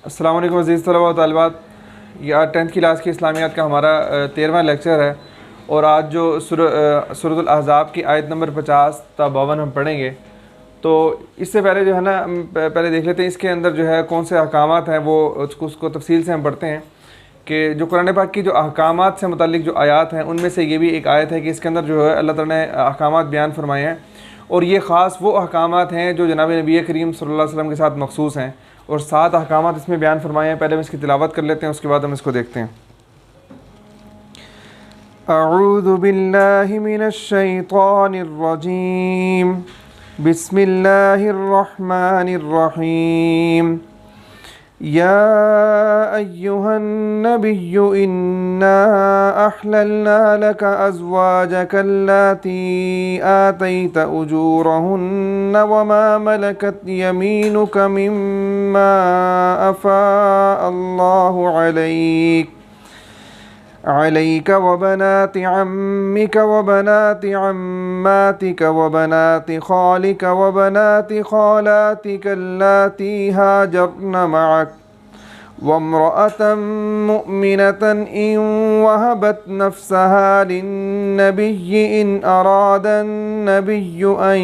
अस्सलाम वालेकुम अज़ीज़ तलबा व तालिबात, ये आज 10th क्लास की इस्लामियात का हमारा 13वां लेक्चर है और आज जो सूरतुल अहज़ाब की आयत नंबर 50 ता 52 हम पढ़ेंगे। तो इससे पहले जो है ना, पहले देख लेते हैं इसके अंदर जो है कौन से अहकामात हैं, वो उसको तफसील से हम पढ़ते हैं कि जो कुरान पाक की जो अहकामात से मुताल्लिक़ जो आयात हैं उनमें से ये भी एक आयत है कि इसके अंदर जो है अल्लाह ताला ने अहकामात बयान फरमाए हैं और ये ख़ास वो अहकामात हैं जो जनाब नबी करीम सल्लल्लाहु अलैहि वसल्लम के साथ मखसूस हैं और 7 अहकामात इसमें बयान फरमाए हैं। पहले हम इसकी तिलावत कर लेते हैं, उसके बाद हम इसको देखते हैं। अऊज़ु बिल्लाहि मिनश शैतानिर रजीम, बिस्मिल्लाहिर रहमानिर रहीम। या अय्युहन नबिय्यु इन्ना अहललना लका अज़वाजका अल्लाती आतैता उजूरहुन्ना वमा मलकत यमीनुका मिम्मा अफ़ा अल्लाहु अलैका व बनाति अम्मिका व बनाति अम्मातिका व बनाति खालिका व बनाति खालातिका अल्लाती हाजरन मअक व इम्रअतन मुअमिनतन इन वहबत नफ्सहा लिन्नबिय्यि इन अरादन नबिय्यु अन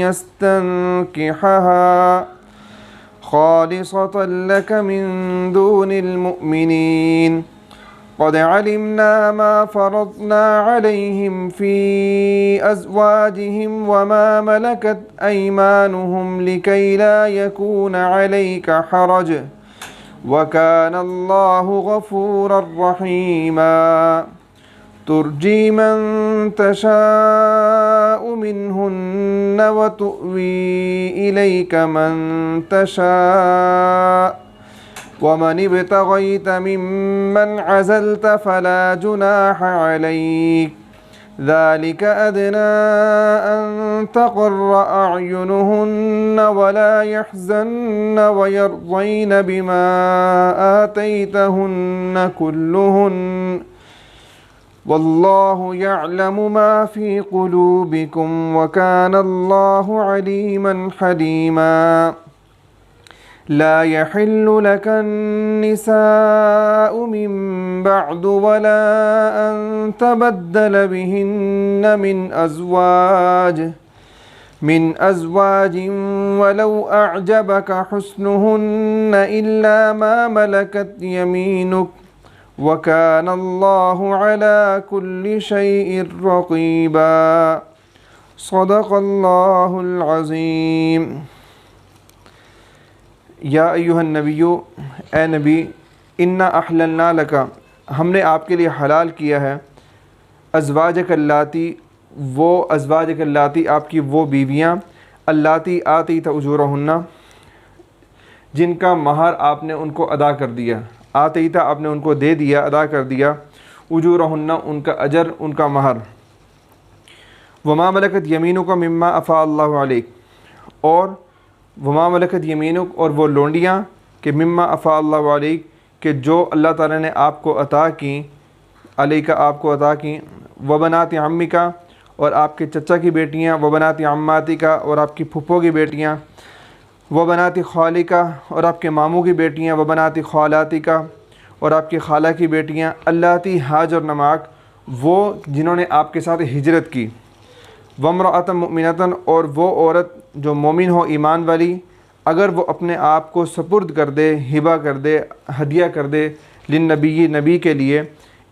यस्तंकिहहा खालिसतन लका मिन दूनिल मुअमिनीन क़द अलिमना मा फ़रज़ना अलैहिम फ़ी अज़वाजिहिम वमा मलकत ऐमानुहुम लिकै ला यकून अलैका हरज व कान अल्लाहु गफ़ूरर रहीमा। तुरजी मन तशाअ मिनहुन्ना व तुअवी इलैका मन तशाअ वमन इब्तग़ैत मिम्मन अज़लत फ़ला जुनाह अलैक ज़ालिका अदना अन तक़र्र अअयुनुहुन्ना वला यहज़न्न व यरज़ैन बिमा आतैतहुन्ना कुल्लुहुन्न वल्लाहु यअलमु मा फ़ी क़ुलूबिकुम व कान अल्लाहु अलीमन हलीमा। ला यहिल्लु लकन निसाउ मिन बअदु वला अन तबद्दल बिहिन्न मिन अज़वाजिन वलौ अअजबका हुस्नुहुन्न इल्ला मा मलकत यमीनुक व कान अल्लाहु अला कुल्लि शैइन रक़ीबा। सदक़ल्लाहुल अज़ीम। या अय्युहन नबिय्यु, ए नबी, इन्ना अहललना लका, हमने आपके लिए हलाल किया है, अज़वाजक अल्लाती, वो अज़वाजक अल्लाती आपकी वो बीवियाँ, अल्लाती आतीता उजूरहुन्ना, जिनका महर आपने उनको अदा कर दिया, आतीता आपने उनको दे दिया, अदा कर दिया, उजूरहुन्ना उनका अजर, उनका महर, वमा मलकत यमीनुका मिम्मा अफ़ा अल्लाहु अलैक, और वमा मलकत यमीनुक, और वो लोंडियाँ के मिम्मा अफ़ा अल्लाहु अलैक, के जो अल्लाह ताला ने आपको अता की, अलैका आपको अता की, व बनाति अम्मिका, और आपके चचा की बेटियाँ, व बनाति अम्मातिका, और आपकी फुप्पो की बेटियाँ, व बनाति खालिका, और आपके मामू की बेटियाँ, व बनाति खालातिका, और आपकी खाला की बेटियाँ, अल्लाती हाजर नमाक, वो जिन्होंने आपके साथ हिजरत की, वम्रअतन मुअमिनतन, और वो औरत जो मोमिन हो, ईमान वाली, अगर वो अपने आप को सपुर्द कर दे, हिबा कर दे, हदिया कर दे, लिन्नबी, नबी के लिए,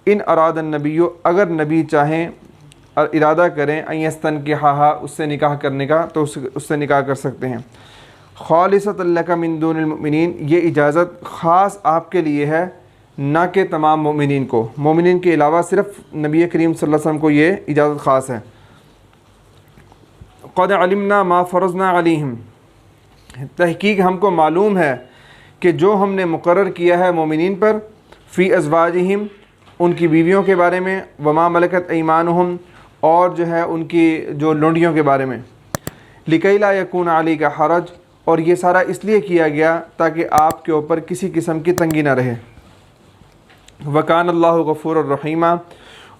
इन अरादन नबियो, अगर नबी चाहें और इरादा करें, अयस्तनकिहा, उससे निकाह करने का, तो उससे निकाह कर सकते हैं। खालिसतन लका मिन दूनिल मुमिनीन, ये इजाज़त ख़ास आपके लिए है, ना कि तमाम मोमिनीन को, मोमिनीन के अलावा सिर्फ़ नबी करीम सल्लल्लाहु अलैहि वसल्लम को ये इजाज़त ख़ास है। क़द अलिमना मा फ़रज़ना अलैहिम, तहक़ीक़ हमको मालूम है कि जो हमने मुक़र्रर किया है मोमिनीन पर, फ़ी अज़वाजिहिम, उनकी बीवियों के बारे में, वमा मलकत ऐमानुहुम, और जो है उनकी जो लोंडियों के बारे में, लिकै ला यकून अलैका हरज, और ये सारा इसलिए किया गया ताकि आपके ऊपर किसी किस्म की तंगी ना रहे। वकान अल्लाहु गफ़ूरर रहीमा,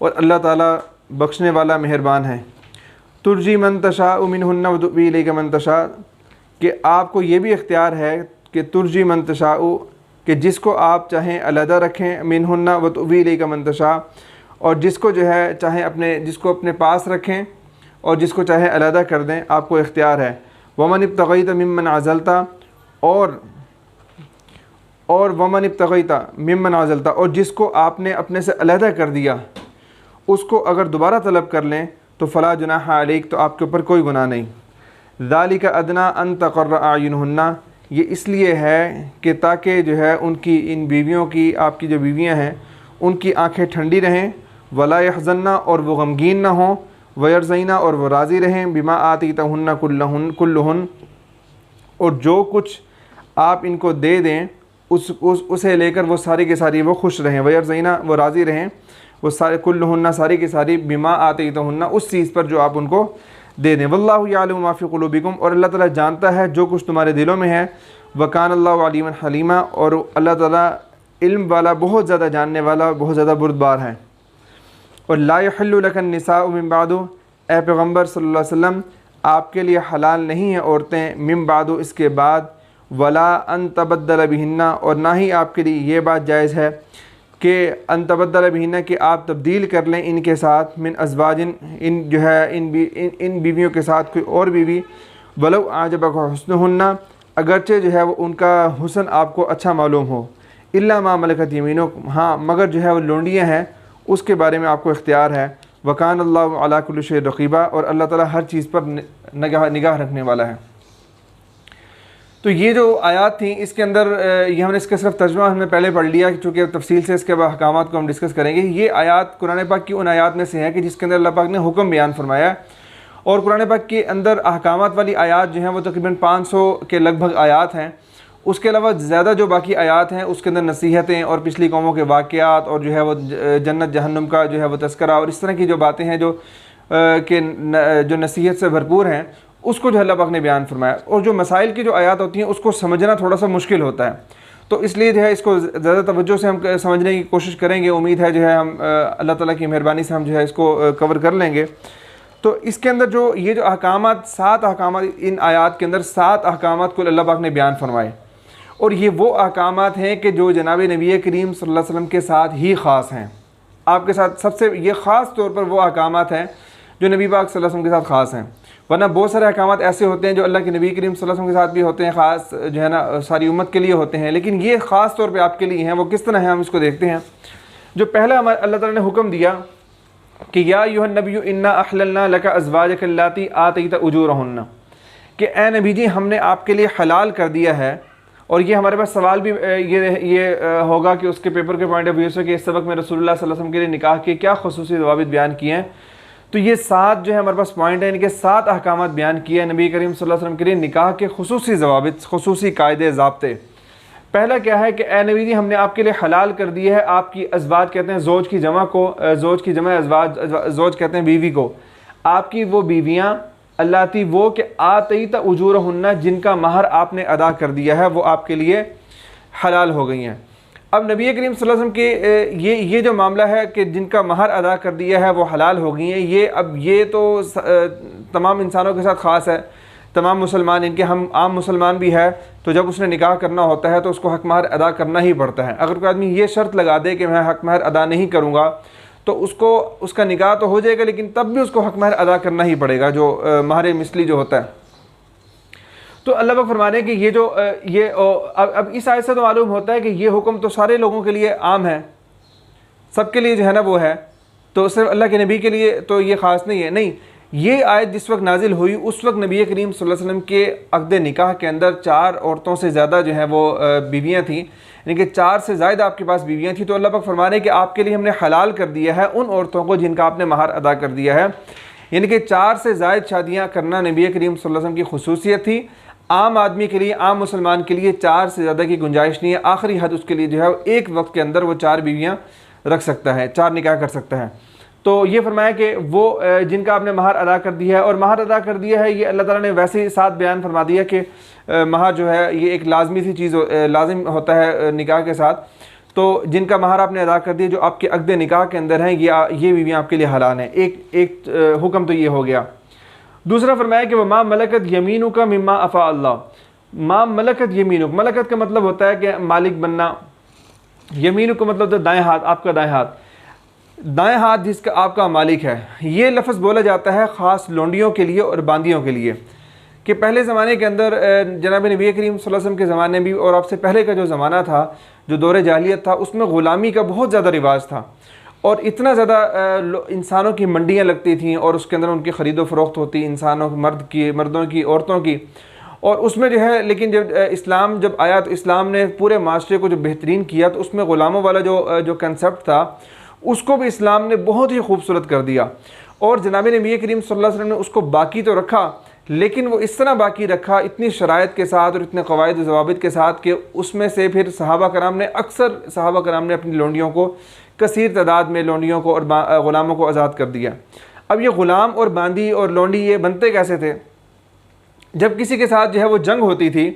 और अल्लाह ताला बख्शने वाला मेहरबान है। तुरजी मन तशा मिनहुन्ना व तुवी इलैका मन तशा, कि आपको ये भी इख्तियार है कि तुरजी मन तशा, कि जिसको आप चाहें अलहदा रखें, मिनहुन्ना व तुवी इलैका मन तशा, और जिसको जो है चाहें अपने जिसको अपने पास रखें और जिसको चाहे अलहदा कर दें, आपको इख्तियार है। वमन इब्तग़ैत मिम्मन अज़लता, और वमन इब्तग़ैत मिम्मन अज़लता, और जिसको आपने अपने से अलहदा कर दिया उसको अगर दोबारा तलब कर लें तो फ़ला जुनाह अलैक, तो आपके ऊपर कोई गुनाह नहीं। ज़ालिका अदना अन तक़र्र अयुनहुन्ना, ये इसलिए है कि ताकि जो है उनकी इन बीवियों की, आपकी जो बीवियां हैं उनकी आंखें ठंडी रहें, वला यहज़न्ना, और वो गमगीन ना हों, वयरज़ैना, और वो राज़ी रहें, बिमा आतीतहुन्ना कुल्लुहुन, और जो कुछ आप इनको दे दें उसे लेकर वो सारी की सारी वो खुश रहें, वयरज़ैना, वो राज़ी रहें, वो सारे कुल्लुहुन्ना, सारी की सारी, बिमा आतीतहुन्ना, उस चीज़ पर जो आप उनको दे दें। वल्लाहु यअलमु मा फ़ी क़ुलूबिकुम, और अल्लाह ताला जानता है जो कुछ तुम्हारे दिलों में है। वकान अल्लाहु अलीमन हलीमा, और अल्लाह ताला इल्म वाला, बहुत ज़्यादा जानने वाला, बहुत ज़्यादा बुर्दबार है। और ला यहिल्लु लकन निसाउ मिन बादु, ए पैगम्बर सल्लल्लाहु अलैहि वसल्लम, आपके लिए हलाल नहीं है औरतें मिन बादु, इसके बाद, वला अन तबद्दल बिहिन्ना, और ना ही आपके लिए ये बात जायज़ है कि अन तबद्दल बिहिन्ना, कि आप तब्दील कर लें इनके साथ, मिन अज़वाजिन, इन जो है इन बीवियों के साथ कोई और बीवी, वलौ आजबका हुस्नुहुन्ना, अगरचे जो है वो उनका हुस्न आपको अच्छा मालूम हो, इल्ला मा मलकत यमीनुक, हाँ मगर जो है वो लोंडियाँ हैं उसके बारे में आपको इख्तियार है। वकान अल्लाहु अला कुल्लि शैइन रक़ीबा, और अल्लाह ताला हर चीज़ पर निगाह रखने वाला है। तो ये जो आयत थी इसके अंदर ये हमने इसका सिर्फ तर्जुमा हमने पहले पढ़ लिया, चूँकि तफसील से इसके अहकामात को हम डिस्कस करेंगे। ये आयत कुरान पाक की उन आयत में से है कि जिसके अंदर अल्लाह पाक ने हुक्म बयान फरमाया है, और कुरान पाक के अंदर अहकामात वाली आयत जो हैं वो तकरीबन 500 के लगभग आयत हैं। उसके अलावा ज़्यादा जो बाकी आयत हैं उसके अंदर नसीहतें और पिछली कौमों के वाक़यात और जो है वो जन्नत जहन्नुम का जो है वो तज़किरा और इस तरह की जो बातें हैं जो जो नसीहत से भरपूर हैं, उसको जो अल्लाह पाक ने बयान फरमाया। और जो मसाइल की जो आयत होती हैं उसको समझना थोड़ा सा मुश्किल होता है, तो इसलिए जो है इसको ज़्यादा तवज्जो से हम समझने की कोशिश करेंगे। उम्मीद है जो है हम अल्लाह ताला की मेहरबानी से हम जो है इसको कवर कर लेंगे। तो इसके अंदर जो ये जो अहकामात 7 अहकामात इन आयत के अंदर 7 अहकामात को अल्लाह पाक ने बयान फरमाए, और ये वो अहकामात हैं कि जो जनाब नबी करीम सल्लल्लाहु अलैहि वसल्लम के साथ ही ख़ास हैं। आपके साथ सबसे ये ख़ास तौर पर वो अहकामात हैं जो नबी पाक सल्लल्लाहु अलैहि वसल्लम के साथ ख़ास हैं, वरना बहुत सारे अहकामात ऐसे होते हैं जो अल्लाह के नबी करीम सल्लल्लाहु अलैहि वसल्लम के साथ भी होते हैं, ख़ास जो है ना सारी उम्मत के लिए होते हैं, लेकिन ये ख़ास तौर पर आपके लिए हैं। वो किस तरह है हम इसको देखते हैं। जो पहला हमारे अल्लाह ताला ने हुक्म दिया कि या अय्युहन नबिय्यु इन्ना अहललना लका अज़वाजक अल्लाती आतैता उजूरहुन्ना, कि ए नबी जी हमने आपके लिए हलाल कर दिया है। और ये हमारे पास सवाल भी ये होगा कि उसके पेपर के पॉइंट ऑफ व्यू से कि इस सबक में रसूलुल्लाह सल्लल्लाहु अलैहि वसल्लम के लिए निकाह के क्या खुसूसी ज़वाबित बयान किए हैं। तो ये 7 जो है हमारे पास पॉइंट है, इनके 7 अहकामात बयान किए हैं नबी करीम सल्लल्लाहु अलैहि वसल्लम के लिए निकाह के खुसूसी ज़वाबित, खुसूसी कायदे ज़ाब्ते। पहला क्या है कि ए नबी जी हमने आपके लिए हलाल कर दिया है आपकी अज़वाज, कहते हैं ज़ौज की जमा को, ज़ौज की जमा अज़वाज, ज़ौज कहते हैं बीवी को, आपकी वो बीवियाँ अल्लाती वो कि आतईता उजूरहुन्ना, जिनका महर आपने अदा कर दिया है वो आपके लिए हलाल हो गई हैं। अब नबी करीम सल्लल्लाहु अलैहि वसल्लम के ये जो मामला है कि जिनका महर अदा कर दिया है वो हलाल हो गई हैं, ये अब ये तो तमाम इंसानों के साथ ख़ास है, तमाम मुसलमान, इनके हम आम मुसलमान भी है, तो जब उसने निकाह करना होता है तो उसको हक महर अदा करना ही पड़ता है। अगर कोई आदमी ये शर्त लगा दे कि मैं हक महर अदा नहीं करूँगा तो उसको उसका निकाह तो हो जाएगा, लेकिन तब भी उसको हक महर अदा करना ही पड़ेगा, जो महर मिसली जो होता है। तो अल्लाह पाक फरमा रहे हैं कि ये जो अब इस आयत से तो मालूम होता है कि ये हुक्म तो सारे लोगों के लिए आम है, सबके लिए जो है ना वो है, तो सिर्फ अल्लाह के नबी के लिए तो ये ख़ास नहीं है। नहीं, ये आयत जिस वक्त नाजिल हुई उस वक्त नबी करीम सल्लल्लाहु अलैहि वसल्लम के अक़द निकाह के अंदर 4 औरतों से ज़्यादा जो है वो बीवियाँ थीं, यानी कि 4 से ज़्यादा आपके पास बीवियाँ थीं। तो अल्लाह पाक फरमा रहे हैं कि आपके लिए हमने हलाल कर दिया है उन औरतों को जिनका आपने महर अदा कर दिया है, यानी कि 4 से ज़ायद शादियाँ करना नबी करीम सल्लल्लाहु अलैहि वसल्लम की खुसूसियत थी। आम आदमी के लिए, आम मुसलमान के लिए 4 से ज़्यादा की गुंजाइश नहीं है। आखिरी हद उसके लिए जो है एक वक्त के अंदर वो 4 बीवियाँ रख सकता है, 4 निकाह कर सकता है। तो ये फरमाया कि वो जिनका आपने महर अदा कर दिया है, और महर अदा कर दिया है ये अल्लाह ताला ने वैसे ही साथ बयान फरमा दिया कि महर जो है ये एक लाजमी सी चीज़ लाजिम होता है निकाह के साथ। तो जिनका महर आपने अदा कर दिया जो आपके अक़द निकाह के अंदर हैं, ये बीवियाँ आपके लिए हलाल हैं। एक हुक्म तो ये हो गया। दूसरा फरमाया कि वमा मलकत यमीनु का मिम्मा अफ़ा अल्लाह। मा मलकत यमीनु, मलकत का मतलब होता है कि मालिक बनना, यमीनु का मतलब होता है दाएँ हाथ, आपका दाएँ हाथ, दाएँ हाथ जिसका आपका मालिक है। ये लफ्ज़ बोला जाता है ख़ास लौंडियों के लिए और बांदियों के लिए, कि पहले ज़माने के अंदर जनाब नबी करीम सल्लल्लाहु अलैहि वसल्लम के ज़माने भी और आपसे पहले का जो ज़माना था, जो दौर जाहिलियत था, उसमें ग़ुलामी का बहुत ज़्यादा रिवाज था और इतना ज़्यादा इंसानों की मंडियाँ लगती थीं और उसके अंदर उनकी ख़रीदो फ़रोख्त होती, इंसानों मर्दों की, औरतों की। और उसमें जो है, लेकिन जब इस्लाम जब आया तो इस्लाम ने पूरे माशरे को जो बेहतरीन किया, तो उसमें ग़ुलामों वाला जो कंसेप्ट था उसको भी इस्लाम ने बहुत ही खूबसूरत कर दिया। और जनाब नबी करीम सल्लल्लाहु अलैहि वसल्लम ने उसको बाकी तो रखा, लेकिन वो इस तरह बाकी रखा, इतनी शराइत के साथ और इतने क़वाइद व ज़वाबित के साथ, कि उसमें से फिर सहाबा कराम ने अपनी लौंडियों को, कसीर तादाद में लौंडियों को और ग़ुलामों को आज़ाद कर दिया। अब ये ग़ुलाम और बांदी और लौंडी ये बनते कैसे थे? जब किसी के साथ जो है वो जंग होती थी,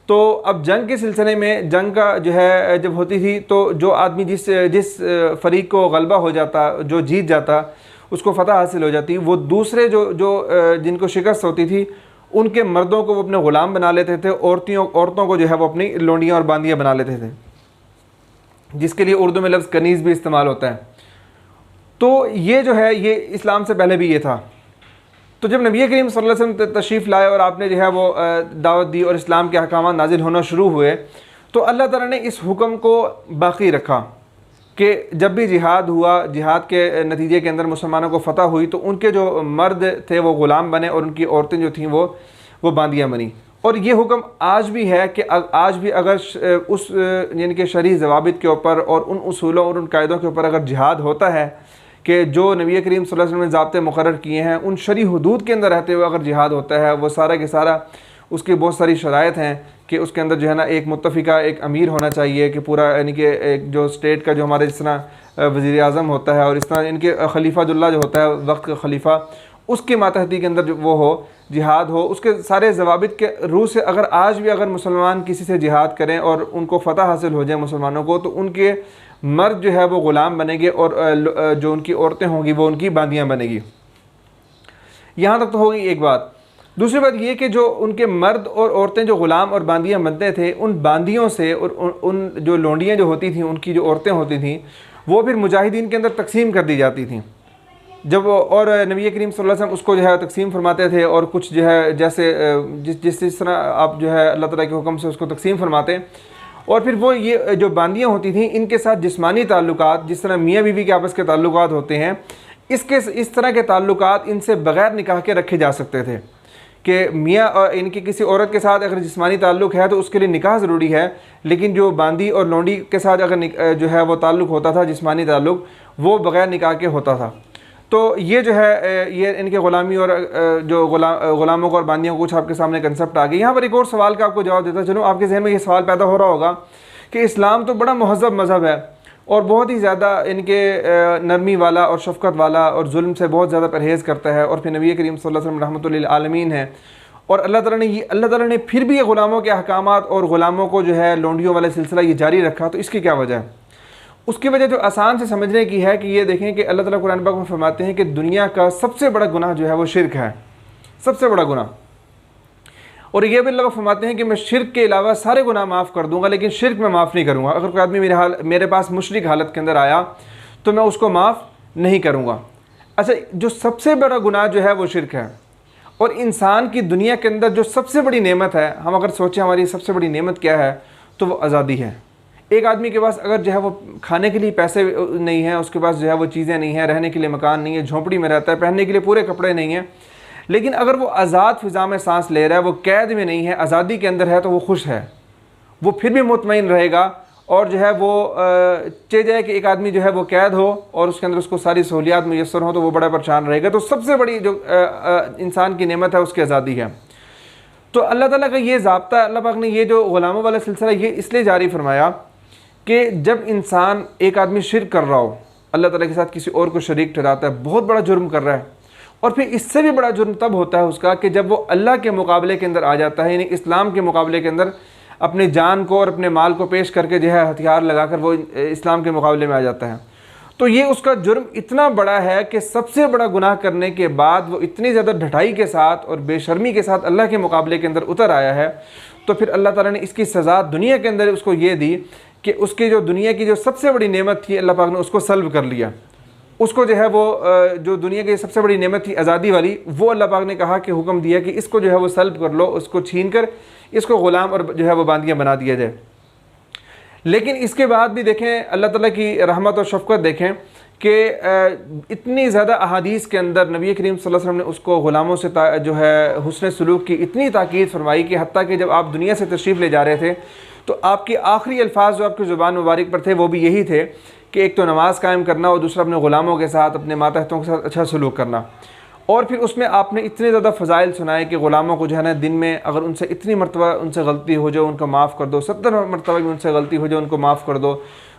तो अब जंग के सिलसिले में, जंग का जो है जब होती थी, तो जो आदमी जिस फ़रीक को गलबा हो जाता, जो जीत जाता, उसको फ़तह हासिल हो जाती, वो दूसरे जिनको शिकस्त होती थी, उनके मर्दों को वो अपने ग़ुलाम बना लेते थे, औरतों को जो है वो अपनी लौंडियाँ और बांदियाँ बना लेते थे, जिसके लिए उर्दू में लफ्ज़ कनीज़ भी इस्तेमाल होता है। तो ये जो है, ये इस्लाम से पहले भी ये था। तो जब नबी करीम सल्लल्लाहु अलैहि वसल्लम तशरीफ़ लाए और आपने जो है वो दावत दी और इस्लाम के अहकाम नाजिल होना शुरू हुए, तो अल्लाह ताला ने इस हुक्म को बाकी रखा कि जब भी जिहाद हुआ, जिहाद के नतीजे के अंदर मुसलमानों को फ़तह हुई, तो उनके जो मर्द थे वो ग़ुलाम बने और उनकी औरतें जो थीं वो बांदियाँ बनी। और ये हुक्म आज भी है कि आज भी अगर उस यानी कि शरई ज़वाबित के ऊपर और उन उसूलों और उन कायदों के ऊपर अगर जिहाद होता है, कि जो नबी करीम सल्लल्लाहु अलैहि वसल्लम ने ज़ाब्ते मुकर्रर किए हैं, उन शरई हुदूद के अंदर रहते हुए अगर जिहाद होता है, वो सारा के सारा, उसकी बहुत सारी शराइत हैं कि उसके अंदर जो है ना एक मुत्तफ़िका एक अमीर होना चाहिए, कि पूरा यानी कि एक जो स्टेट का जो हमारे जिस तरह वज़ीर आज़म होता है और इस तरह इनके खलीफातुल्लाह जो होता है वक्त का खलीफा, उसके मातहती के अंदर जो वो हो, जिहाद हो, उसके सारे ज़वाबित के रूह से अगर आज भी अगर मुसलमान किसी से जिहाद करें और उनको फ़तह हासिल हो जाए मुसलमानों को, तो उनके मर्द जो है वो ग़ुलाम बनेंगे और जो उनकी औरतें होंगी वो उनकी बांदियाँ बनेगी। यहाँ तक तो होगी एक बात। दूसरी बात ये कि जो उनके मर्द और औरतें जो ग़ुलाम और बांदियाँ बनते थे, उन बांदियों से और उन जो लौंडियाँ जो होती थीं, उनकी जो औरतें होती थीं, वो फिर मुजाहिदीन के अंदर तकसीम कर दी जाती थीं। जब और नबी करीम सल्लल्लाहु अलैहि वसल्लम उसको जो है तकसीम फरमाते थे, और कुछ जो है जैसे जिस तरह आप जो है अल्लाह ताला के हुक्म से उसको तकसीम फरमाते, और फिर वो ये जो बांदियाँ होती थीं, इनके साथ जिस्मानी ताल्लुकात, जिस तरह मियाँ बीवी के आपस के ताल्लुकात होते हैं, इस तरह के ताल्लुकात इनसे बग़ैर निकाह के रखे जा सकते थे। कि मियाँ और इनकी किसी औरत के साथ अगर जिस्मानी ताल्लुक़ है तो उसके लिए निकाह ज़रूरी है, लेकिन जो बांदी और लौंडी के साथ अगर जो है वो ताल्लुक़ होता था, जिस्मानी ताल्लुक़, वो बग़ैर निकाह के होता था। तो ये जो है ये इनके ग़ुलामी और जो ग़ुलामों को और बांदियों को कुछ आपके सामने कंसेप्ट आ गई। यहाँ पर एक और सवाल का आपको जवाब देता चलो। आपके जहन में ये सवाल पैदा हो रहा होगा कि इस्लाम तो बड़ा महज़ब मज़हब है और बहुत ही ज़्यादा इनके नरमी वाला और शफ़क़त वाला और जुल्म से बहुत ज़्यादा परहेज़ करता है, और फिर नबी करीम सल्लल्लाहु अलैहि वसल्लम रहमतुल लिल आलमीन है, और अल्लाह ताला ने फिर भी ये ग़ुलामों के अहकामात और ग़ुलामों को जो है लौंडियों वाला सिलसिला ये जारी रखा। तो इसकी क्या वजह है? उसकी वजह जो आसान से समझने की है कि ये देखें कि अल्लाह ताला कुरान पाक में फरमाते हैं कि दुनिया का सबसे बड़ा गुनाह जो है वो शिर्क है, सबसे बड़ा गुनाह। और ये भी अल्लाह फरमाते हैं कि मैं शिर्क के अलावा सारे गुनाह माफ़ कर दूंगा, लेकिन शिर्क में माफ़ नहीं करूँगा। अगर कोई आदमी मेरे पास मुशरिक हालत के अंदर आया तो मैं उसको माफ़ नहीं करूँगा। अच्छा, जो सबसे बड़ा गुनाह जो है वो शिर्क है, और इंसान की दुनिया के अंदर जो सबसे बड़ी नेमत है, हम अगर सोचें हमारी सबसे बड़ी नेमत क्या है, तो वो आज़ादी है। एक आदमी के पास अगर जो है वो खाने के लिए पैसे नहीं है, उसके पास जो है वो चीज़ें नहीं हैं, रहने के लिए मकान नहीं है, झोंपड़ी में रहता है, पहनने के लिए पूरे कपड़े नहीं हैं, लेकिन अगर वो आज़ाद फ़िज़ा में सांस ले रहा है, वो कैद में नहीं है, आज़ादी के अंदर है, तो वो खुश है, वो फिर भी मुतमईन रहेगा। और जो है वो चाहे जाए कि एक आदमी जो है वो कैद हो और उसके अंदर उसको सारी सहूलियात मुयस्सर हो, तो वो बड़ा परेशान रहेगा। तो सबसे बड़ी जो इंसान की नेमत है उसकी आज़ादी है। तो अल्लाह ताला का ये ज़ाब्ता, अल्लाह पाक ने ये जो ग़ुलामों वाला सिलसिला ये इसलिए जारी फरमाया कि जब इंसान एक आदमी शिर्क कर रहा हो, अल्लाह ताला के साथ किसी और को शरीक ठहराता है, बहुत बड़ा जुर्म कर रहा है, और फिर इससे भी बड़ा जुर्म तब होता है उसका कि जब वो अल्लाह के मुकाबले के अंदर आ जाता है, यानी इस्लाम के मुकाबले के अंदर अपने जान को और अपने माल को पेश करके जो है हथियार लगाकर वो इस्लाम के मुकाबले में आ जाता है। तो ये उसका जुर्म इतना बड़ा है कि सबसे बड़ा गुनाह करने के बाद वो इतनी ज़्यादा ढटाई के साथ और बेशर्मी के साथ अल्लाह के मुकाबले के अंदर उतर आया है। तो फिर अल्लाह ताला ने इसकी सज़ा दुनिया के अंदर उसको ये दी कि उसकी जो दुनिया की जो सबसे बड़ी नेमत थी अल्लाह पाक ने उसको सल्ब कर लिया। उसको जो है वो जो दुनिया की सबसे बड़ी नेमत थी आज़ादी वाली, वो अल्लाह पाक ने कहा कि हुक्म दिया कि इसको जो है वो सल्ब कर लो, उसको छीन कर इसको ग़ुलाम और जो है वो बांदियाँ बना दिया जाए। लेकिन इसके बाद भी देखें अल्लाह ताला की रहमत और शफ़क़त देखें कि इतनी ज़्यादा अहादीस के अंदर नबी करीम सल्लल्लाहु अलैहि वसल्लम ने उसको ग़ुलामों से जो है हुस्न सलूक की इतनी ताकीद फरमाई कि हत्ता कि जब आप दुनिया से तशरीफ़ ले जा रहे थे तो आपके आखिरी अल्फाज जो आपकी ज़ुबान मुबारक पर थे वो भी यही थे कि एक तो नमाज़ कायम करना और दूसरा अपने ग़ुलामों के साथ, अपने मातहतों के साथ अच्छा सलूक करना। और फिर उसमें आपने इतने ज़्यादा फ़ज़ाइल सुनाए कि ग़ुलामों को जो है ना दिन में अगर उनसे इतनी मरतबा उनसे गलती हो जाए उनको माफ़ कर दो, 70 मरतबा भी उनसे गलती हो जाए उनको माफ़ कर दो।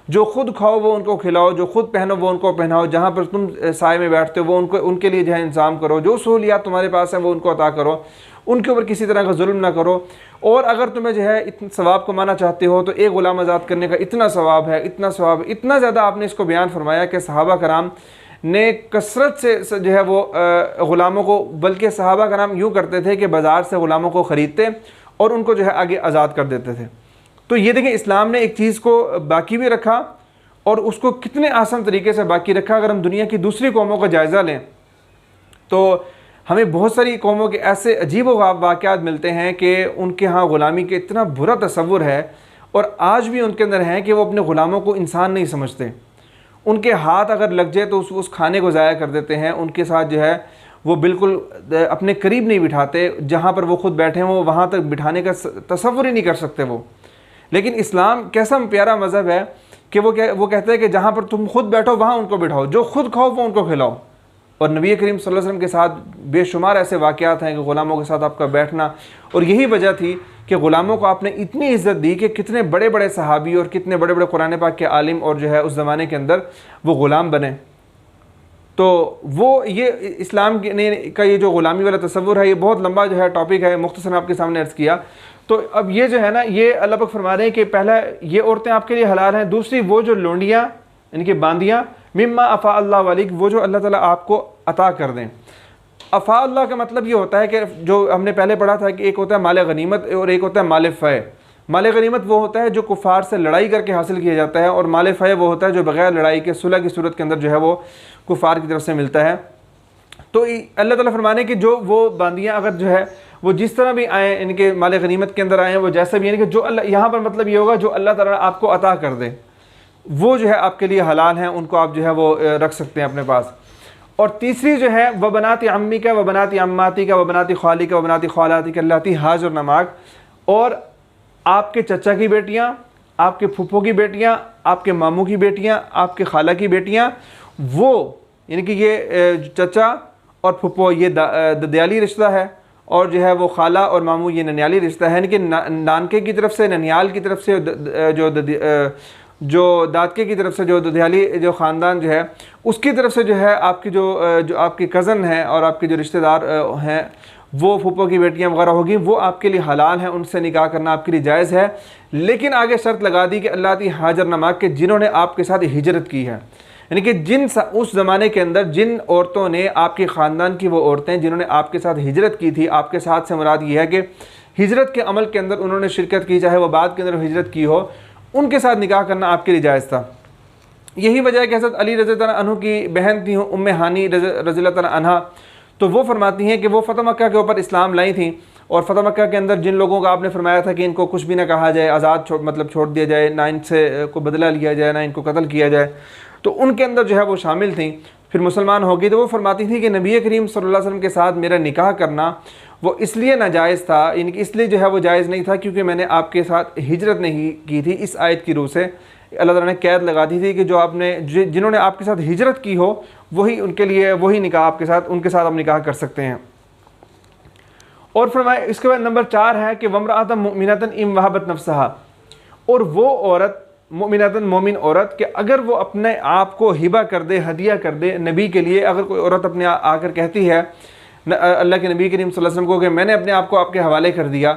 जो खुद खाओ वो उनको खिलाओ, जो खुद पहनो वो उनको पहनाओ, जहाँ पर तुम साए में बैठते हो वो उनके लिए जो है इंतज़ाम करो, जो सहूलियात तुम्हारे पास हैं वो उनको अता करो, उनके ऊपर किसी तरह का जुल्म ना करो। और अगर तुम्हें जो है इतने सवाब कमाना चाहते हो तो एक ग़ुलाम आज़ाद करने का इतना सवाब है, इतना सवाब, इतना ज़्यादा आपने इसको बयान फरमाया कि सहाबा कराम ने कसरत से जो है वो ग़ुलामों को, बल्कि सहाबा कराम यूँ करते थे कि बाज़ार से ग़ुलामों को ख़रीदते और उनको जो है आगे आज़ाद कर देते थे। तो ये देखें इस्लाम ने एक चीज़ को बाकी भी रखा और उसको कितने आसान तरीके से बाकी रखा। अगर हम दुनिया की दूसरी कौमों का जायज़ा लें तो हमें बहुत सारी कौमों के ऐसे अजीब वाक़यात मिलते हैं कि उनके यहाँ ग़ुलामी के इतना बुरा तसव्वुर है और आज भी उनके अंदर है कि वो अपने ग़ुलामों को इंसान नहीं समझते। उनके हाथ अगर लग जाए तो उस खाने को ज़ाया कर देते हैं, उनके साथ जो है वो बिल्कुल अपने करीब नहीं बिठाते, जहाँ पर वो खुद बैठे हैं वो वहाँ तक बिठाने का तसव्वुर ही नहीं कर सकते वो। लेकिन इस्लाम कैसा प्यारा मज़हब है कि वो कहते हैं कि जहाँ पर तुम खुद बैठो वहाँ उनको बिठाओ, जो खुद खाओ वो उनको खिलाओ। और नबी करीम सल्लल्लाहु अलैहि वसल्लम के साथ बेशुमार ऐसे वाक़यात हैं कि ग़ुलामों के साथ आपका बैठना, और यही वजह थी कि ग़ुलामों को आपने इतनी इज़्ज़त दी कि कितने बड़े बड़े सहाबी और कितने बड़े बड़े कुरान पाक के आलिम और जो है उस ज़माने के अंदर वो ग़ुलाम बने। तो वो ये इस्लाम का ये जो ग़ुलामी वाला तसव्वुर है ये बहुत लंबा जो है टॉपिक है, मुख्तसर आपके सामने अर्ज़ किया। तो अब ये जो है ना ये अल्लाह पाक फरमा रहे हैं कि पहला ये औरतें आपके लिए हलाल हैं, दूसरी वो जो लोंडियाँ इनकी बांदियाँ मिम्मा अफ़ा अल्लाह वालिक, वो जो अल्लाह ताला आपको अता कर दें। अफ़ा अल्लाह का मतलब ये होता है कि जो हमने पहले पढ़ा था कि एक होता है माल गनीमत और एक होता है माल फ़य। माल गनीमत वो होता है जो कुफ़ार से लड़ाई करके हासिल किया जाता है और माल फ़य वो होता है जो बग़ैर लड़ाई के सुलह की सूरत के अंदर जो है वो कुफ़ार की तरफ से मिलता है। तो अल्लाह ताला फरमाने कि जो वो बांदियाँ अगर जो है वो जिस तरह भी आएँ इनके माल गनीमत के अंदर आएँ, वो जैसा भी यानी कि जो अल्लाह यहाँ पर मतलब ये होगा जो अल्लाह ताला आपको अता कर दे वो जो है आपके लिए हलाल हैं, उनको आप जो है वो रख सकते हैं अपने पास। और तीसरी जो है व बनाती अम्मी का व बनाती अम्माती का व बनाती खाली का व बनाती खालाती का अल्लाती हाज़ और नमाक, और आपके चचा की बेटियाँ, आपके फूफो की बेटियाँ, आपके मामू की बेटियाँ, आपके खाला की बेटियाँ, वो यानी कि ये चचा और फूफो ये ददियाली रिश्ता है और जो है वो खाला और मामू ये ननियाली रिश्ता है। यानी कि नानके की तरफ से, ननियाल की तरफ से, जो दादके की तरफ से जो ददियाली जो ख़ानदान जो है उसकी तरफ से जो है आपकी जो आपकी कज़न है और आपके जो रिश्तेदार हैं वो फूफो की बेटियां वगैरह होगी, वो आपके लिए हलाल हैं, उनसे निकाह करना आपके लिए जायज़ है। लेकिन आगे शर्त लगा दी कि अल्लाह ती हाजर नमाक के जिन्होंने आपके साथ हिजरत की है, यानी कि उस ज़माने के अंदर जिन औरतों ने आपके ख़ानदान की वो औरतें जिन्होंने आपके साथ हिजरत की थी, आपके साथ से मुराद ये है कि हिजरत के अमल के अंदर उन्होंने शिरकत की, चाहे वह बाद के अंदर हिजरत की हो, उनके साथ निकाह करना आपके लिए जायज़ था। यही वजह है कि हज़रत अली रज़ी अल्लाह अन्हु की बहन थी उम्मे हानी रज़ी अल्लाह अन्हा, तो वो फरमाती हैं कि वो फ़तह मक्का के ऊपर इस्लाम लाई थी और फ़तह मक्का के अंदर जिन लोगों का आपने फरमाया था कि इनको कुछ भी ना कहा जाए, आज़ाद छोड़ दिया जाए, ना इनसे को बदला लिया जाए, ना इनको कत्ल किया जाए, तो उनके अंदर जो है वो शामिल थी। फिर मुसलमान हो गई तो वो फरमाती थी कि नबी करीम सल्लल्लाहु अलैहि वसल्लम के साथ मेरा निकाह करना वो इसलिए नाजायज़ था, इनकी इसलिए जो है वो जायज़ नहीं था क्योंकि मैंने आपके साथ हिजरत नहीं की थी। इस आयत की रूह से अल्लाह ताला ने कैद लगा दी थी कि जो आपने जिन्होंने आपके साथ हिजरत की हो वही उनके लिए वही निकाह आपके साथ उनके साथ आप निकाह कर सकते हैं। और फरमाया इसके बाद नंबर 4 है कि वमरातन मुमिनतन इम वहबत नफ्सहा, और वो औरत मोमिनतन मोमिन औरत कि अगर वो अपने आप को हिबा कर दे, हदिया कर दे नबी के लिए। अगर कोई औरत अपने आकर कहती है अल्लाह के नबी करीम सल्लल्लाहु अलैहि वसल्लम को कि मैंने अपने आप को आपके हवाले कर दिया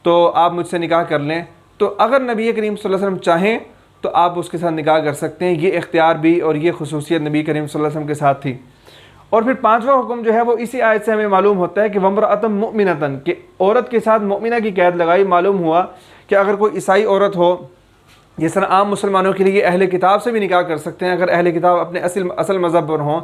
तो आप मुझसे निकाह कर लें, तो अगर नबी करीम सल्लल्लाहु अलैहि वसल्लम चाहें तो आप उसके साथ निकाह कर सकते हैं। ये इख्तियार भी और ये खुसूसियत नबी करीम सल्लल्लाहु अलैहि वसल्लम के साथ थी। और फिर पाँचवा हुक्म जो है वो इसी आयत से हमें मालूम होता है कि वम्रअतन मुमिनतन, कि औरत के साथ मोमिना की कैद लगाई। मालूम हुआ कि अगर कोई ईसाई औरत हो, जिस तरह आम मुसलमानों के लिए अहले किताब से भी निकाह कर सकते हैं, अगर अहले किताब अपने असल मज़हब पर हों,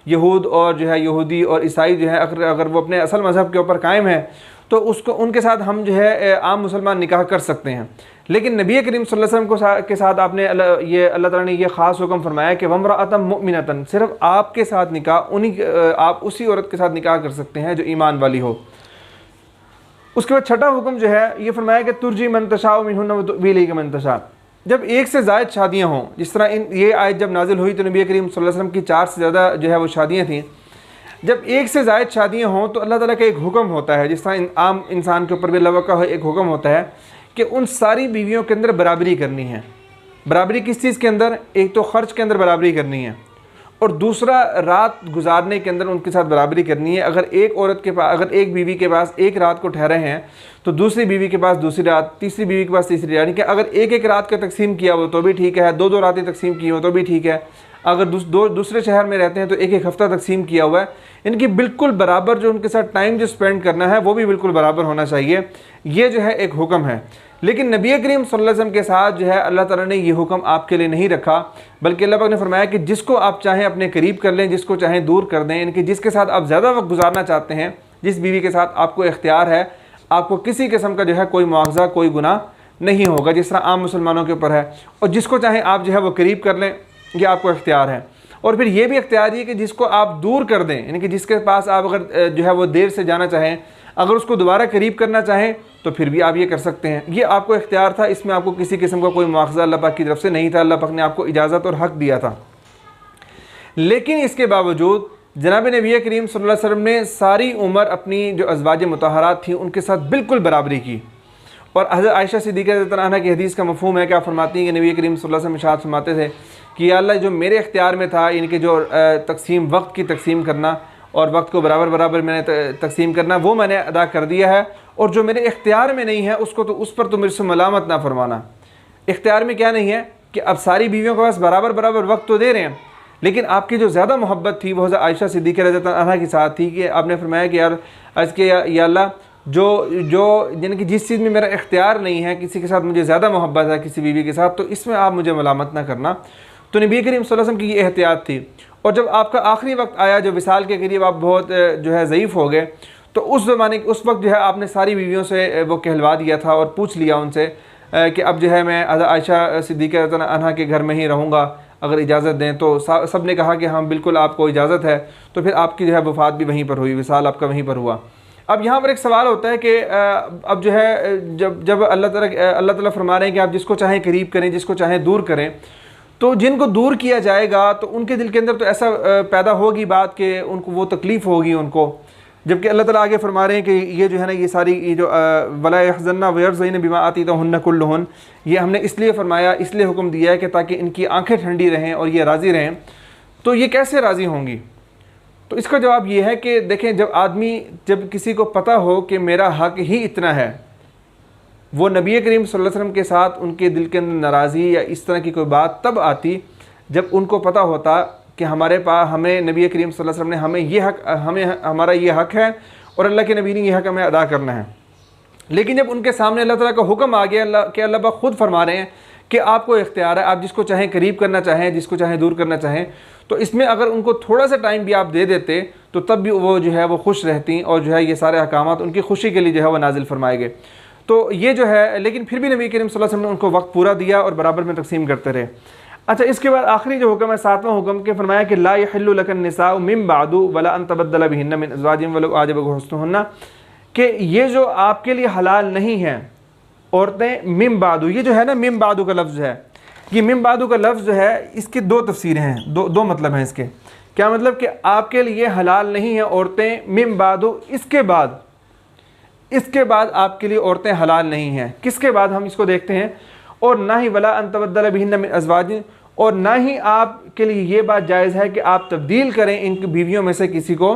यहूद और जो है यहूदी और ईसाई जो है अगर वो अपने असल मज़हब के ऊपर कायम है, तो उसको उनके साथ हम जो है आम मुसलमान निकाह कर सकते हैं। लेकिन नबी करीम सल्लल्लाहु अलैहि वसल्लम के साथ आपने अल्लाह ताला ने ये ख़ास हुक्म फरमाया कि वम्रअतन मुमिनतन, सिर्फ आपके साथ निकाह आप उसी औरत के साथ निकाह कर सकते हैं जो ईमान वाली हो। उसके बाद छठा हुक्म जो है ये फरमाया कि तुरजी मन तशा मिनहुन्ना व तुवी मन तशा। जब एक से ज़ायद शादियाँ हों, जिस तरह ये आयत जब नाजिल हुई तो नबी करीम सल्लल्लाहु अलैहि वसल्लम की 4 से ज़्यादा जो है वो शादियाँ थीं। जब एक से ज़ायद शादियाँ हों तो अल्लाह ताला का एक हुक्म होता है, जिस तरह आम इंसान के ऊपर भी अल्लाह का एक हुक्म होता है कि उन सारी बीवियों के अंदर बराबरी करनी है। बराबरी किस चीज़ के अंदर? एक तो ख़र्च के अंदर बराबरी करनी है, और दूसरा रात गुजारने के अंदर उनके साथ बराबरी करनी है। अगर एक औरत के पास, अगर एक बीवी के पास एक रात को ठहरे हैं तो दूसरी बीवी के पास दूसरी रात, तीसरी बीवी के पास तीसरी रात। यानी कि अगर एक एक रात का तकसीम किया हो तो भी ठीक है, दो दो रातें तकसीम की हो तो भी ठीक है। अगर दूसरे शहर में रहते हैं तो एक एक हफ़्ता तकसीम किया हुआ है। इनकी बिल्कुल बराबर जो उनके साथ टाइम जो स्पेंड करना है वो भी बिल्कुल बराबर होना चाहिए। ये जो है एक हुक्म है। लेकिन नबी करीम सल्लल्लाहु अलैहि वसल्लम के साथ जो है अल्लाह ताला ने ये हुक्म आपके लिए नहीं रखा, बल्कि अल्लाह पाक ने फरमाया कि जिसको आप चाहें अपने करीब कर लें, जिसको चाहें दूर कर दें। इनके जिसके साथ आप ज़्यादा वक्त गुजारना चाहते हैं, जिस बीवी के साथ आपको इख्तियार है, आपको किसी किस्म का जो है कोई मुआवजा, कोई गुनाह नहीं होगा, जिस तरह आम मुसलमानों के ऊपर है। और जिसको चाहें आप जो है वो करीब कर लें, ये आपको इख्तियार है। और फिर ये भी इख्तियार है कि जिसको आप दूर कर दें, यानी कि जिसके पास आप अगर जो है वो देर से जाना चाहें, अगर उसको दोबारा करीब करना चाहें तो फिर भी आप ये कर सकते हैं। ये आपको इख्तियार था, इसमें आपको किसी किस्म का कोई मुआवजा अल्लाह पाक की तरफ से नहीं था। अल्लाह पाक ने आपको इजाज़त और हक़ दिया था। लेकिन इसके बावजूद जनाब नबी करीम सल्लल्लाहु अलैहि वसल्लम ने सारी उम्र अपनी जो अज़वाज मुतहरात थी उनके साथ बिल्कुल बराबरी की। और हज़रत आयशा सिद्दीक़ा रज़ियल्लाहु अन्हा की हदीस का मफ़हूम है, क्या फरमाती हैं कि नबी करीम सल्लल्लाहु अलैहि वसल्लम इरशाद फरमाते थे कि या अल्लाह, जो मेरे इख्तियार में था, इनके जो तकसीम, वक्त की तकसीम करना और वक्त को बराबर बराबर मैंने तकसीम करना, वो मैंने अदा कर दिया है। और जो मेरे इख्तियार में नहीं है उसको तो उस पर तो मेरे से मलामत ना फरमाना। इख्तियार में क्या नहीं है कि अब सारी बीवियों के पास बराबर बराबर वक्त तो दे रहे हैं, लेकिन आपकी जो ज़्यादा मोहब्बत थी वो आयशा सिद्दीक़ा रज़ियल्लाहु अन्हा के साथ थी कि आपने फरमाया कि यार आज के या अल्लाह, जो यानी कि जिस चीज़ में मेरा इख्तियार नहीं है, किसी के साथ मुझे ज़्यादा मोहब्बत है, किसी बीवी के साथ, तो इसमें आप मुझे मलामत ना करना। तो नबी करीम सल्लल्लाहु अलैहि वसल्लम की ये एहतियात थी। और जब आपका आखिरी वक्त आया, जो विसाल के करीब आप बहुत जो है ज़ईफ़ हो गए, तो उस वक्त जो है आपने सारी बीवियों से वो कहलवा दिया था और पूछ लिया उनसे कि अब जो है मैं आयशा सिद्दीक़ा रज़ियल्लाहु अन्हा के घर में ही रहूँगा, अगर इजाज़त दें। तो सब ने कहा कि हाँ बिल्कुल आपको इजाज़त है। तो फिर आपकी जो है वफ़ात भी वहीं पर हुई, विसाल आपका वहीं पर हुआ। अब यहाँ पर एक सवाल होता है कि अब जो है जब अल्लाह ताला फरमा रहे हैं कि आप जिसको चाहें करीब करें, जिसको चाहें दूर करें, तो जिनको दूर किया जाएगा तो उनके दिल के अंदर तो ऐसा पैदा होगी बात कि उनको वो तकलीफ़ होगी उनको। जबकि अल्लाह ताला आगे फरमा रहे हैं कि ये जो है ना, ये सारी ये जो वला यहज़न्ना वयरज़इना बिमा आतीतहुन्ना कुल्लुहुन, ये हमने इसलिए फरमाया, इसलिए हुक्म दिया है कि ताकि इनकी आंखें ठंडी रहें और ये राज़ी रहें। तो ये कैसे राज़ी होंगी? तो इसका जवाब ये है कि देखें, जब किसी को पता हो कि मेरा हक़ ही इतना है, वो नबी करीम सल्लल्लाहु अलैहि वसल्लम के साथ उनके दिल के अंदर नाराज़ी या इस तरह की कोई बात तब आती जब उनको पता होता कि हमें नबी करीम सल्लल्लाहु अलैहि वसल्लम ने हमें ये हक़, हमारा ये हक़ है और अल्लाह के नबी ने ये हक़ हमें अदा करना है। लेकिन जब उनके सामने अल्लाह ताला का हुक्म आ गया, अल्लाह पाक खुद फरमा रहे हैं कि आपको इख्तियार है, आप जिसको चाहें करीब करना चाहें, जिसको चाहें दूर करना चाहें, तो इसमें अगर उनको थोड़ा सा टाइम भी आप दे देते तो तब भी वो जो है वो खुश रहती और जो है ये सारे अहकामात उनकी खुशी के लिए जो है वो नाजिल फरमाए गए। तो ये जो है, लेकिन फिर भी नबी करीम सल्लल्लाहु अलैहि वसल्लम ने उनको वक्त पूरा दिया और बराबर में तकसीम करते रहे। अच्छा, इसके बाद आखिरी जो हुक्म है, 7वां हुक्म के फरमाया कि ला यहिल्लु लकन निसाउ मिन बादु वला अन तबद्दल बिहिन्ना मिन अज़वाजिन वलौ आजबक हुस्नुहुन्ना, कि ये जो आपके लिए हलाल नहीं है औरतें मिन बादु, ये जो है ना मिन बादु का लफ्ज़ है, ये मिन बादु का लफ्ज़ जो है इसकी दो तफसीरें हैं, दो मतलब हैं इसके। क्या मतलब कि आपके लिए हलाल नहीं है औरतें मिन बादु, इसके बाद आपके लिए औरतें हलाल नहीं हैं। किसके बाद? हम इसको देखते हैं। और ना ही वला अन तबद्दल बिहिन्ना मिन अज़वाजिन, और ना ही आपके लिए ये बात जायज़ है कि आप तब्दील करें इन बीवियों में से किसी को,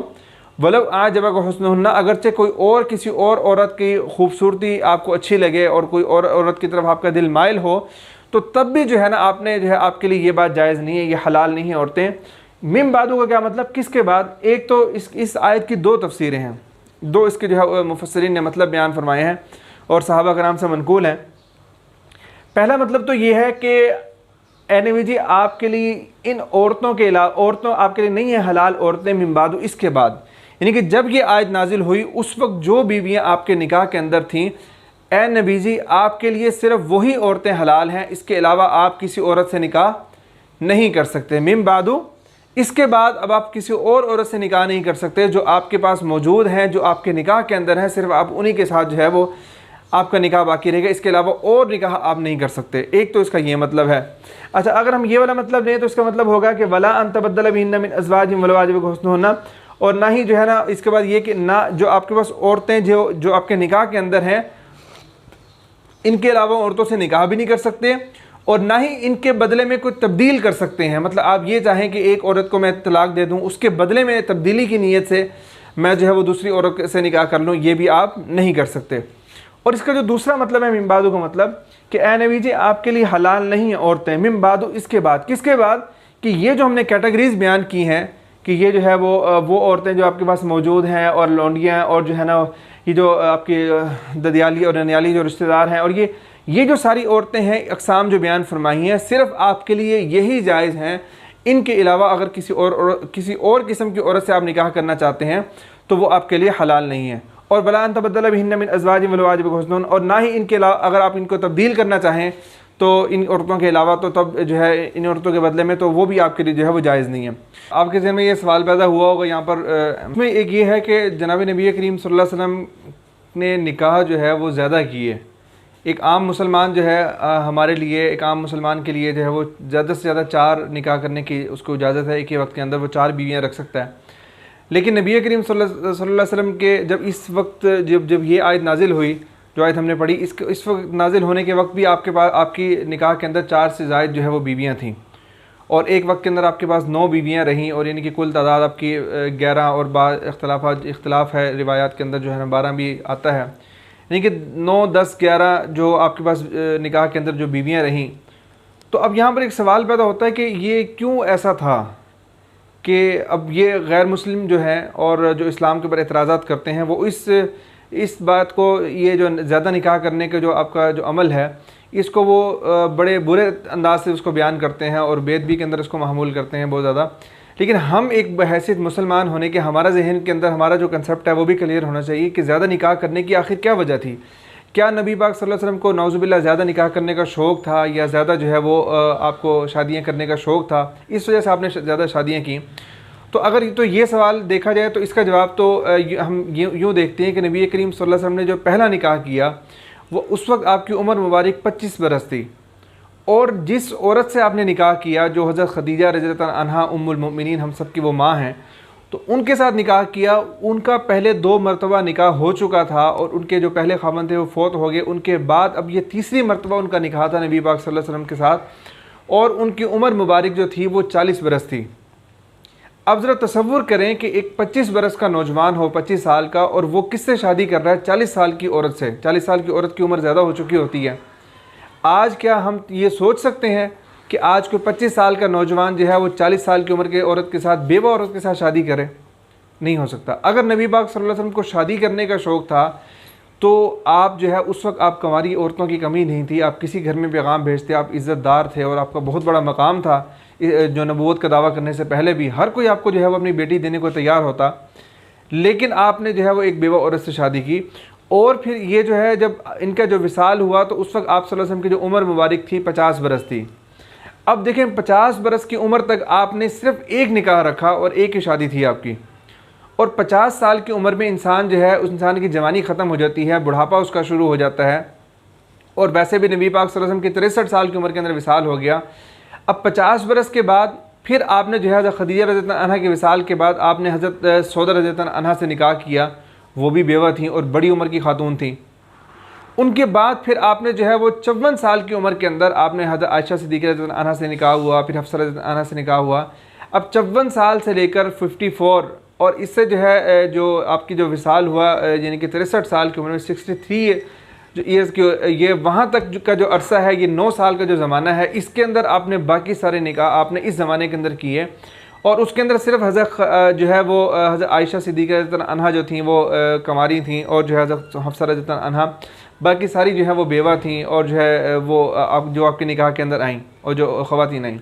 वलो आजबक हुस्नुहुन्ना, अगरचे कोई और किसी और औरत की खूबसूरती आपको अच्छी लगे और कोई और औरत की तरफ आपका दिल माइल हो, तो तब भी जो है ना आपने जो है आपके लिए ये बात जायज़ नहीं है, ये हलाल नहीं है औरतें। मिन बादू का क्या मतलब, किसके बाद? एक तो इस आयत की दो तफसीरें हैं, दो इसके जो है मुफस्सिरीन ने मतलब बयान फरमाए हैं और सहाबा कराम से मनकूल हैं। पहला मतलब तो ये है कि ए नबी जी आपके लिए इन औरतों के अलावा, औरतों आपके लिए नहीं है हलाल औरतें मिन बादू, इसके बाद, यानी कि जब ये आयत नाजिल हुई उस वक्त जो बीवियाँ आपके निकाह के अंदर थीं, ए नबी जी आपके लिए सिर्फ वही औरतें हलाल हैं, इसके अलावा आप किसी औरत से निकाह नहीं कर सकते। मिन बादू, इसके बाद अब आप किसी और औरत से निकाह नहीं कर सकते। जो आपके पास मौजूद हैं, जो आपके निकाह के अंदर हैं, सिर्फ आप उन्हीं के साथ जो है वो आपका निकाह बाकी रहेगा, इसके अलावा और निकाह आप नहीं कर सकते। एक तो इसका ये मतलब है। अच्छा, अगर हम ये वाला मतलब लें तो इसका मतलब होगा कि वला अन तबद्दल बिहिन्ना मिन अज़वाजिहिम वला वाजिब हुस्नुहुन्ना, और ना ही जो है ना इसके बाद ये कि ना जो आपके पास औरतें जो आपके निकाह के अंदर हैं, इनके अलावा औरतों से निकाह भी नहीं कर सकते और ना ही इनके बदले में कोई तब्दील कर सकते हैं। मतलब आप ये चाहें कि एक औरत को मैं तलाक दे दूं, उसके बदले में तब्दीली की नीयत से मैं जो है वो दूसरी औरत से निकाह कर लूं, ये भी आप नहीं कर सकते। और इसका जो दूसरा मतलब है मिन बादू का मतलब कि ए नबी जी आपके लिए हलाल नहीं है औरतें मिन बादू, इसके बाद, किसके बाद? कि ये जो हमने कैटेगरीज बयान की हैं कि ये जो है वो औरतें जो आपके पास मौजूद हैं और लौंडियाँ और जो है ना ये जो आपकी ददियाली और ननियाली जो रिश्तेदार हैं, और ये जो सारी औरतें हैं, अक़साम जो बयान फरमाई हैं, सिर्फ आपके लिए यही जायज़ हैं। इनके अलावा अगर किसी और किस्म की औरत से आप निकाह करना चाहते हैं तो वो आपके लिए हलाल नहीं है। और वला अन तबद्दल बिहिन्ना मिन अज़वाजिहिम वला वाजिब हुस्नुहुन्न, और ना ही इनके अलावा अगर आप इनको तब्दील करना चाहें तो इन औरतों के अलावा, तो तब जो है इन औरतों के बदले में तो वो भी आपके लिए जो है वो जायज़ नहीं है। आपके ज़हन में ये सवाल पैदा हुआ होगा यहाँ पर, इसमें एक ये है कि जनाब नबी करीम सल्लल्लाहु अलैहि वसल्लम ने निकाह जो है वो ज़्यादा किए। एक आम मुसलमान जो है हमारे लिए, एक आम मुसलमान के लिए जो है वो ज़्यादा से ज़्यादा 4 निकाह करने की उसको इजाज़त है, एक ही वक्त के अंदर वो 4 बीवियाँ रख सकता है। लेकिन नबी करीम सल्लल्लाहु अलैहि वसल्लम के जब इस वक्त जब ये आयत नाजिल हुई, जो आयत हमने पढ़ी, इस वक्त नाजिल होने के वक्त भी आपके पास आपकी निकाह के अंदर 4 से ज़ायद जो है वो बीवियाँ थीं, और एक वक्त के अंदर आपके पास 9 बीवियाँ रहीं, और यानी कि कुल तादाद आपकी 11 और इख्तलाफ है रिवायात के अंदर जो है ना 12 भी आता है, यानी कि 9, 10, 11 जो आपके पास निकाह के अंदर जो बीवियाँ रहीं। तो अब यहाँ पर एक सवाल पैदा होता है कि ये क्यों ऐसा था कि अब ये गैर मुस्लिम जो है और जो इस्लाम के ऊपर एतराज़ात करते हैं वो इस बात को, ये जो ज़्यादा निकाह करने का जो आपका जो अमल है, इसको वो बड़े बुरे अंदाज से उसको बयान करते हैं और बेदबी के अंदर इसको मामूल करते हैं बहुत ज़्यादा। लेकिन हम एक बहैसियत मुसलमान होने के, हमारा जहन के अंदर हमारा जो कंसेप्ट है वो भी क्लियर होना चाहिए कि ज़्यादा निकाह करने की आखिर क्या वजह थी। क्या नबी पाक सल्लल्लाहु अलैहि वसल्लम को नौज़ुबिल्लाह ज़्यादा निकाह करने का शौक़ था, या ज़्यादा जो है वो आपको शादियाँ करने का शौक़ था, इस वजह से आपने ज़्यादा शादियाँ की? तो अगर तो ये सवाल देखा जाए तो इसका जवाब तो हम यूँ देखते हैं कि नबी करीम सल्लल्लाहु अलैहि वसल्लम ने जो पहला निकाह किया वो उस वक्त आपकी उम्र मुबारक 25 बरस थी, और जिस औरत से आपने निकाह किया जो हज़रत खदीजा रज़ियल्लाहु अन्हा उम्मुल मोमिनीन, हम सब की वो माँ हैं, तो उनके साथ निकाह किया। उनका पहले 2 मरतबा निकाह हो चुका था और उनके जो पहले ख़ावंद थे वो फ़ौत हो गए। उनके बाद अब ये तीसरी मरतबा उनका निकाह था नबी पाक सल्लल्लाहु अलैहि वसल्लम के साथ, और उनकी उम्र मुबारक जो थी वो 40 बरस थी। अब ज़रा तसव्वुर करें कि एक 25 बरस का नौजवान हो, 25 साल का, और वो किससे शादी कर रहा है? 40 साल की औरत से। 40 साल की औरत की उम्र ज़्यादा हो चुकी होती है। आज क्या हम ये सोच सकते हैं कि आज कोई 25 साल का नौजवान जो है वो 40 साल की उम्र के औरत के साथ, बेवा औरत के साथ शादी करे? नहीं हो सकता। अगर नबी पाक सल्लल्लाहु अलैहि वसल्लम को शादी करने का शौक़ था तो आप जो है उस वक्त आप कंवारी औरतों की कमी नहीं थी, आप किसी घर में पैगाम भेजते, आप इज़्ज़तदार थे और आपका बहुत बड़ा मकाम था। जो नबूवत का दावा करने से पहले भी हर कोई आपको जो है वो अपनी बेटी देने को तैयार होता, लेकिन आपने जो है वो एक बेवा औरत से शादी की। और फिर ये जो है जब इनका जो विसाल हुआ तो उस वक्त आप सल्लल्लाहु अलैहि वसल्लम की जो उम्र मुबारक थी 50 बरस थी। अब देखें 50 बरस की उम्र तक आपने सिर्फ एक निकाह रखा और एक ही शादी थी आपकी, और 50 साल की उम्र में इंसान जो है उस इंसान की जवानी ख़त्म हो जाती है, बुढ़ापा उसका शुरू हो जाता है, और वैसे भी नबी पाक सल्लल्लाहु अलैहि वसल्लम की 63 साल की उम्र के अंदर विसाल हो गया। अब 50 बरस के बाद फिर आपने जो है हज़रत खदीजा रज़ियल्लाहु अन्हा के विसाल के बाद आपने हज़रत सौदा रज़ियल्लाहु अन्हा से निकाह किया, वो भी बेवा थी और बड़ी उम्र की खातून थी। उनके बाद फिर आपने जो है वो 54 साल की उम्र के अंदर आपने हज़रत आयशा सिद्दीक़ा रज़ियल्लाहु अन्हा से निकाह हुआ, फिर हफ्सा रज़ियल्लाहु अन्हा से निकाह हुआ। अब 54 साल से लेकर 54 और इससे जो है जो आपकी जो विसाल हुआ यानी कि 63 साल की उम्र में 63 जो ईयर्स की, ये वहाँ तक का जो अरसा है, ये 9 साल का जो ज़माना है, इसके अंदर आपने बाकी सारे निकाह आपने इस ज़माने के अंदर किए। और उसके अंदर सिर्फ हज़रत जो है वो हज़रत आयशा सिद्दीक़ा रज़ियल्लाहु अन्हा जो थी वो कुंवारी थी, और जो है हज़रत हफ्सा रज़ियल्लाहु अन्हा बाकी सारी जो है वो बेवा थी, और जो है वो जो आपके निकाह के अंदर आईं और जो ख़वातीन आईं।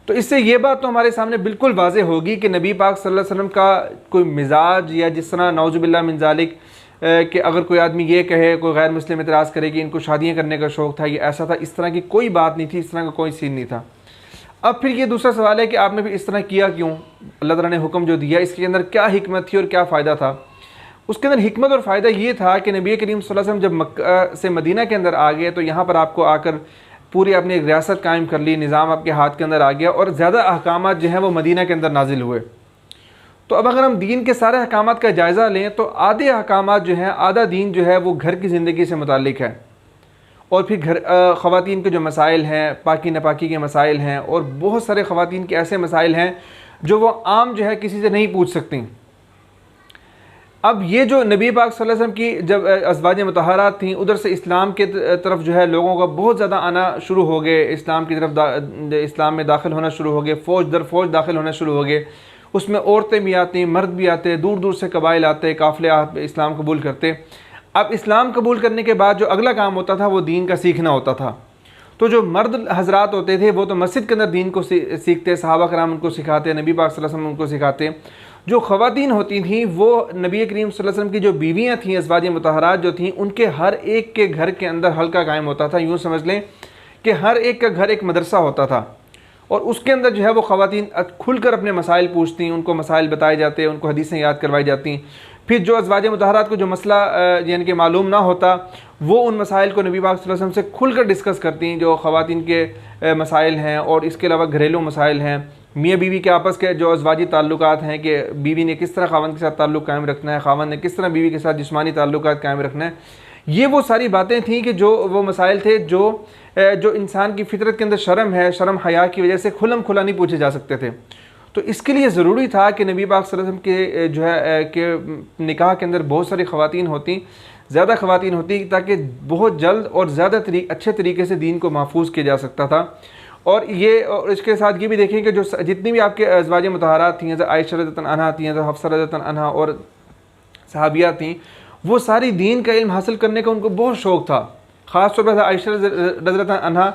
तो इससे ये बात तो हमारे सामने बिल्कुल वाज़ेह होगी कि नबी पाक सल्लल्लाहु अलैहि वसल्लम का कोई मिजाज, या जिस तरह नौज़ुबिल्लाह मिन ज़ालिक कि अगर कोई आदमी ये कहे, कोई गैर मुस्लिम इतराज़ करे कि इनको शादियाँ करने का शौक़ था, ये ऐसा था, इस तरह की कोई बात नहीं थी, इस तरह का कोई सीन नहीं था। अब फिर ये दूसरा सवाल है कि आपने फिर इस तरह किया क्यों? अल्लाह ताला ने हुक्म जो दिया, इसके अंदर क्या हिकमत थी और क्या फ़ायदा था? उसके अंदर हिकमत और फ़ायदा ये था कि नबी करीम सल्लल्लाहु अलैहि वसल्लम जब मक्का से मदीना के अंदर आ गए, तो यहाँ पर आपको आकर पूरी अपनी एक रियासत कायम कर ली, निज़ाम आपके हाथ के अंदर आ गया, और ज़्यादा अहकामात जो हैं वो मदीना के अंदर नाजिल हुए। तो अब अगर हम दीन के सारे अहकामात का जायज़ा लें, तो आधे अहकामात जो हैं, आधा दीन जो है वो घर की ज़िंदगी से मुताल्लिक़ है, और फिर घर ख़वातीन के जो मसाइल हैं, पाकी नापाकी के मसाइल हैं, और बहुत सारे ख़वातीन के ऐसे मसाइल हैं जो वो आम जो है किसी से नहीं पूछ सकती। अब ये जो नबी पाक सल्लल्लाहु अलैहि वसल्लम की जब अज़वाज मुतहरात थीं, उधर से इस्लाम के तरफ जो है लोगों का बहुत ज़्यादा आना शुरू हो गए, इस्लाम की तरफ इस्लाम में दाखिल होना शुरू हो गए, फ़ौज दर फ़ौज दाखिल होना शुरू हो गए। उसमें औरतें भी आती, मर्द भी आते, दूर दूर से कबाइल आते, काफ़िले इस्लाम कबूल करते। अब इस्लाम कबूल करने के बाद जो अगला काम होता था वो दीन का सीखना होता था। तो जो मर्द हजरात होते थे वो तो मस्जिद के अंदर दीन को सीखते, सहाबा कराम उनको सिखाते, नबी पाक सल्लल्लाहु अलैहि वसल्लम उनको सिखाते। जो ख़वातीन होती थीं वो नबी करीम सल्लल्लाहु अलैहि वसल्लम की जो बीवियाँ थीं, अज़वाज मुतहरात जो थीं, उनके हर एक के घर के अंदर हल्का कायम होता था। यूँ समझ लें कि हर एक का घर एक मदरसा होता था, और उसके अंदर जो है वो ख़वातीन खुलकर अपने मसाइल पूछती, उनको मसाइल बताए जाते, उनको हदीसें याद करवाई जाती। फिर जो अज़वाज मुतहरात को जो मसला यानी कि मालूम ना होता, वो उन मसाइल को नबी पाक सल्लल्लाहु अलैहि वसल्लम से खुलकर डिस्कस करती, जो ख़वातीन के मसाइल हैं, और इसके अलावा घरेलू मसाइल हैं, मियाँ बीवी के आपस के जो अज़वाजी ताल्लुकात हैं कि बीवी ने किस तरह खावंद के साथ ताल्लुक़ कायम रखना है, खावंद ने किस तरह बीवी के साथ जिस्मानी ताल्लुकात कायम रखना है। ये वो सारी बातें थीं कि जो वो मसाइल थे जो इंसान की फितरत के अंदर शर्म है, शर्म हया की वजह से खुल्लम खुला नहीं पूछे जा सकते थे। तो इसके लिए ज़रूरी था कि नबी पाक सल्लल्लाहु अलैहि वसल्लम के जो है कि निकाह के अंदर बहुत सारी ख़वातीन होती, ज़्यादा ख़वातीन होती, ताकि बहुत जल्द और ज़्यादा अच्छे तरीके से दीन को महफूज किया जा सकता था। और इसके साथ ये भी देखें कि जो जितनी भी आपके अज़वाज मुतहरात थीं, आयशा रज़ियल्लाहु अन्हा थी, हफ्सा रज़ियल्लाहु अन्हा और सहाबिया थीं, वो सारी दीन का इल्म हासिल करने का उनको बहुत शौक़ था। ख़ास तौर पर आयशा रज़ियल्लाहु अन्हा,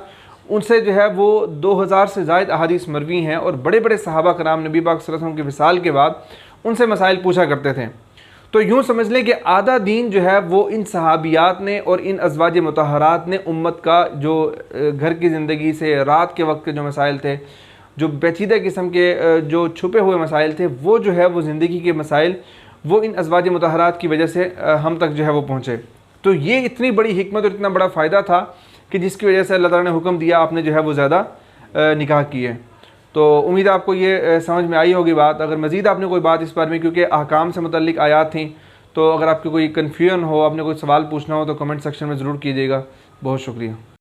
उनसे जो है वो 2000 से ज़ायद अहादीस मरवी हैं, और बड़े बड़े सहाबा कराम नबी पाक सल्लल्लाहु अलैहि वसल्लम के विसाल के बाद उनसे मसाइल पूछा करते थे। तो यूँ समझ लें कि आधा दीन जो है वो इन सहाबियात ने और इन अज़वाज मुतहरात ने उम्मत का जो घर की ज़िंदगी से रात के वक्त के जो मसाइल थे, जो पेचीदा किस्म के जो छुपे हुए मसाइल थे, वो जो है वो ज़िंदगी के मसाइल वो इन अज़वाज मुतहरात की वजह से हम तक जो है वो पहुँचे। तो ये इतनी बड़ी हिकमत और इतना बड़ा फ़ायदा था कि जिसकी वजह से अल्लाह ताला ने हुक्म दिया, आपने जो है वो ज़्यादा निकाह किए। तो उम्मीद है आपको ये समझ में आई होगी बात। अगर मज़ीद आपने कोई बात इस बारे में, क्योंकि अहकाम से मुतल्लिक़ आयात थी, तो अगर आपको कोई कन्फ्यूजन हो, आपने कोई सवाल पूछना हो, तो कमेंट सेक्शन में ज़रूर कीजिएगा। बहुत शुक्रिया।